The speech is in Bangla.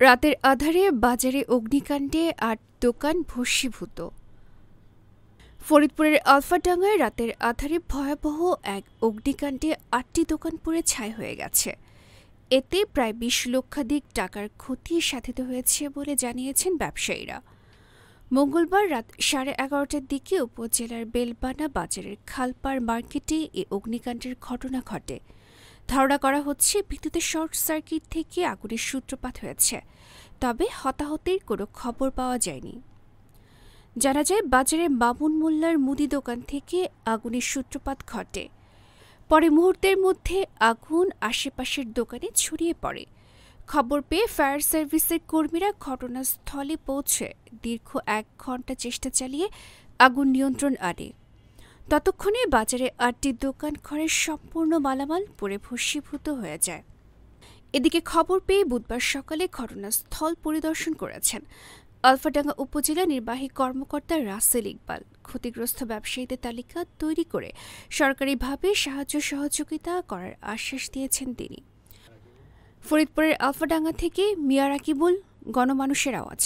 রাতের আঁধারে বাজারে অগ্নিকাণ্ডে ৮ দোকান ভস্মীভূত। ফরিদপুরের আলফাডাঙ্গায় রাতের আঁধারে ভয়াবহ এক অগ্নিকাণ্ডে ৮টি দোকান পুড়ে ছাই হয়ে গেছে। এতে প্রায় ২০ লক্ষাধিক টাকার ক্ষতি সাধিত হয়েছে বলে জানিয়েছেন ব্যবসায়ীরা। মঙ্গলবার রাত 11:30টার দিকে উপজেলার বেলবানা বাজারের খালপাড় মার্কেটে এ অগ্নিকাণ্ডের ঘটনা ঘটে। ধারণা করা হচ্ছে বিদ্যুতের শর্ট সার্কিট থেকে আগুনের সূত্রপাত হয়েছে, তবে হতাহতের কোনো খবর পাওয়া যায়নি। জানা যায়, বাজারে মামুন মোল্লার মুদি দোকান থেকে আগুনের সূত্রপাত ঘটে। পরে মুহূর্তের মধ্যে আগুন আশেপাশের দোকানে ছড়িয়ে পড়ে। খবর পেয়ে ফায়ার সার্ভিসের কর্মীরা ঘটনাস্থলে পৌঁছে দীর্ঘ ১ ঘণ্টা চেষ্টা চালিয়ে আগুন নিয়ন্ত্রণ আনে। ততক্ষণে বাজারে ৮টি দোকান ঘরের সম্পূর্ণ মালামাল পুড়ে ভস্মীভূত হয়ে যায়। এদিকে খবর পেয়ে বুধবার সকালে ঘটনাস্থল পরিদর্শন করেছেন আলফাডাঙ্গা উপজেলা নির্বাহী কর্মকর্তা রাসেল ইকবাল। ক্ষতিগ্রস্ত ব্যবসায়ীদের তালিকা তৈরি করে সরকারিভাবে সাহায্য সহযোগিতা করার আশ্বাস দিয়েছেন তিনি। ফরিদপুরের আলফাডাঙ্গা থেকে মিয়া রাকিবুল, গণমানুষের আওয়াজ।